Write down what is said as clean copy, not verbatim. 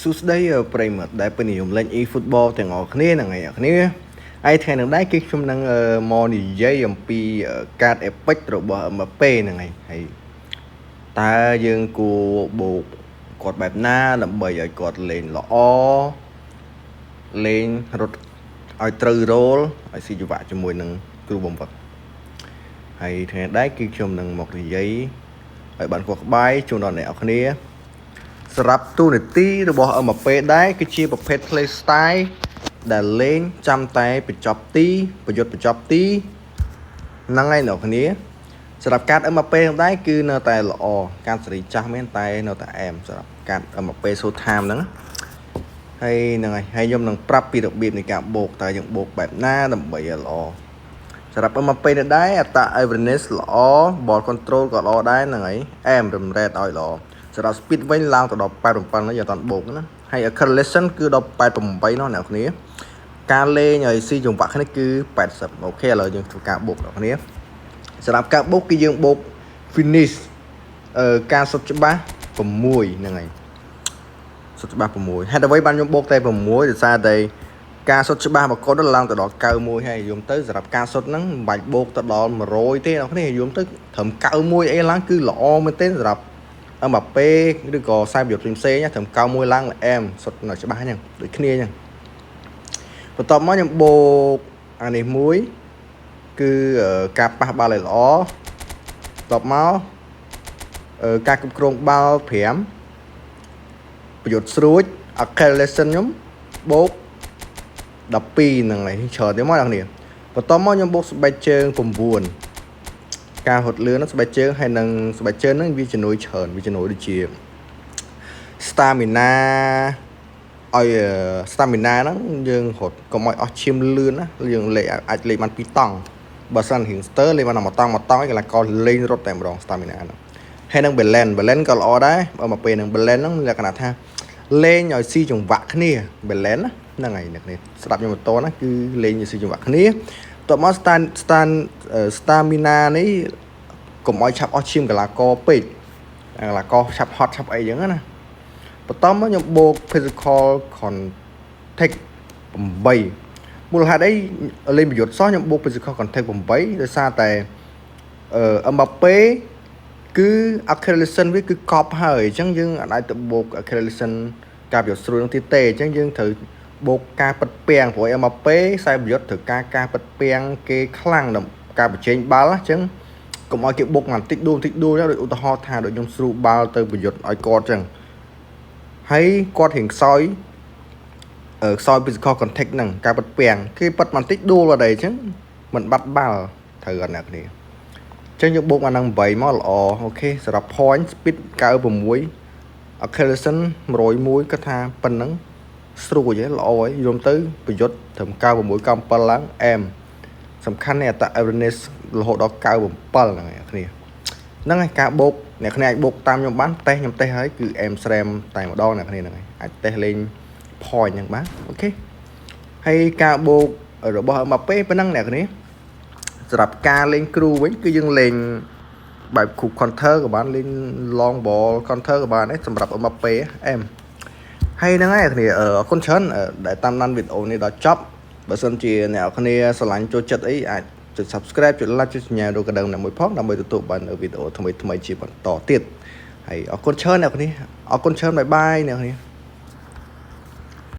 សួស្តីប្រិមត្តដែលពេញនិយមលេង e-football ទាំងអស់គ្នាហ្នឹងហើយអ្នកគ្នាហើយថ្ងៃនេះដែរគឺខ្ញុំនឹងមកនិយាយអំពីកាត epic របស់ Mbappé ហ្នឹងហើយតើយើងគួរបូកគាត់បែបណាដើម្បីឲ្យគាត់លេងល្អលេងរត់ឲ្យត្រូវ role ឲ្យស៊ីចង្វាក់ជាមួយនឹងគ្រូបំផុតហើយថ្ងៃនេះដែរគឺខ្ញុំនឹងមកនិយាយឲ្យបានខុសក្បាយជូនដល់អ្នកនរគ្នាសម្រាប់ទូនាទីរបស់ Mbappé ដែរគឺជាប្រភេទ play style ដែលលេងចាំតែបញ្ចប់ទីប្រយុទ្ធបញ្ចប់ទីហ្នឹងហើយអ្នកគ្នាសម្រាប់កាត Mbappé ហ្នឹងដែរគឺនៅតែល្អការសេរីចាស់មែនតែនៅតែអែមសម្រាប់កាត Mbappé Short Time ហ្នឹងហើយហ្នឹងហើយខ្ញុំនឹងប្រាប់ពីរបៀបនៃការបូកតើយើងបូកបែបណាដើម្បីឲ្យល្អសម្រាប់ Mbappé នេះដែរអត្ត awareness ល្អ ball control ក៏ល្អដែរហ្នឹងហើយអែមរំរែតឲ្យល្អសម្រាប់ speed វិញឡើងទៅដល់87នេះយើងអត់បូកណាហើយ acceleration គឺដល់88នោះអ្នកគ្នាការលេងឲ្យស៊ីចង្វាក់គ្នាគឺ80អូខេឥឡូវយើងធ្វើការបូកអ្នកគ្នាសម្រាប់ការបូកគឺយើងបូក finish ការសុទ្ធច្បាស់6ហ្នឹងហើយសុទ្ធច្បាស់6ហេតុអ្វីបានខ្ញុំបូកតែ6ដោយសារតែការសុទ្ធច្បាស់មកកូនឡើងទៅដល់91ហើយយំទៅសម្រាប់ការសុទ្ធហ្នឹងមិនបាច់បូកទៅដល់100ទេអ្នកគ្នាយំទៅត្រឹម91អីឡើងគឺល្អមែនទេសម្រាប់Mbappé ឬក៏ខ្សែប្រយុទ្ធផ្សេងៗត្រឹម91ឡើងអែមសុទ្ធនៅច្បាស់អញ្ចឹងដូចគ្នាអញ្ចឹងបន្ទាប់មកខ្ញុំបូកអានេះមួយគឺការប៉ះបាល់ឲ្យល្អបន្ទាប់មកការគ្រប់គ្រងបាល់5ប្រយុទ្ធស្រួច acceleration ខ្ញុំបូក12ហ្នឹងហើយច្រើនទេមកអ្នកនាងបន្ទាប់មកខ្ញុំបូកស្បែកជើង9ការហត់លឿនហ្នឹងស្បែកជើងហើយនឹងស្បែកជើងហ្នឹងវាជំនួយច្រើនវាជំនួយដូចជា stamina ឲ្យ stamina ហ្នឹងយើងរត់កុំឲ្យអស់ឈាមលឿនណាយើងលេងអាចលេងបាន2តង់បើសិនរៀងស្ទើលេងបាន1តង់ឯងកន្លះកលេងរត់តែម្ដង stamina ហ្នឹងហើយនឹង balance ក៏ល្អដែរបើមកពេលនឹង balance ហ្នឹងលក្ខណៈថាលេងឲ្យស៊ីចង្វាក់គ្នា balance ហ្នឹងហើយអ្នកនេះស្ដាប់ខ្ញុំបន្តណាគឺលេងឲ្យស៊ីចង្វាក់គ្នាតមក stamina នេះកុំឲ្យឆាប់អស់ឈាមកន្លះកពេកកន្លះកឆាប់ហត់ឆាប់អីចឹងណាបន្តមកខ្ញុំបូក physical contact 8មូលហេតុអីលេងប្រយុទ្ធសោះខ្ញុំបូក physical contact 8ដោយសារតែMbappé គឺ acceleration វាគឺកប់ហើយអញ្ចឹងយើងអាចទៅបូក acceleration ការប្រយុទ្ធស្រួលនឹងទៀតទេអញ្ចឹងយើងត្រូវបូកការប៉ັດពាំងព្រោះMbappéខ្សែប្រយុទ្ធត្រូវការប៉ັດពាំងគេខ្លាំងដល់ការបញ្ចេញបាល់អញ្ចឹងកុំឲ្យគេបុកបន្តិចដួលដូចឧទាហរណ៍ថាដូចខ្ញុំស្រូបបាល់ទៅប្រយុទ្ធឲ្យគាត់អញ្ចឹងហើយគាត់រៀងខ្សោយ physical contact ហ្នឹងការប៉ັດពាំងគេប៉ັດបន្តិចដួលអត់អីអញ្ចឹងមិនបាត់បាល់ត្រូវអត់អ្នកគ្នាអញ្ចឹងយើងបូកអាហ្នឹង8មកល្អអូខេសម្រាប់ point speed 96 acceleration 101គាត់ថាប៉ុណ្ណឹងស្រួលហ៎ល្អហ៎យំទៅប្រយុទ្ធត្រឹម96 97ឡើងអែមសំខាន់នេះអត្ត awareness រហូតដល់97ហ្នឹងអ្នកគ្នាហ្នឹងហើយការបូកអ្នកគ្នាអាចបូកតាមខ្ញុំបានតេស្តខ្ញុំតេស្តហើយគឺអែមស្រែមតែម្ដងអ្នកគ្នាហ្នឹងហើយអាចតេស្តលេង point ហ្នឹងបានអូខេហើយការបូករបស់ Mbappé ប៉ុណ្ណឹងអ្នកគ្នាសម្រាប់ការលេងគ្រូវិញគឺយើងលេងបែប coup counter ក៏បានលេង long ball counter ក៏បានដែរសម្រាប់ Mbappé អែមហើយហ្នឹងហើយអ្នកគ្នាអរគុណច្រើនដែលតាមដានវីដេអូនេះដល់ចប់បើសិនជាអ្នកគ្នាស្រឡាញ់ចូលចិត្តអីអាចចុច subscribe ចុច like ចុចសញ្ញារូបកណ្ដឹងមួយផងដើម្បីទទួលបានវីដេអូថ្មីៗជាបន្តទៀតហើយអរគុណច្រើនអ្នកគ្នាអរគុណច្រើនបាយបាយអ្នកគ្នា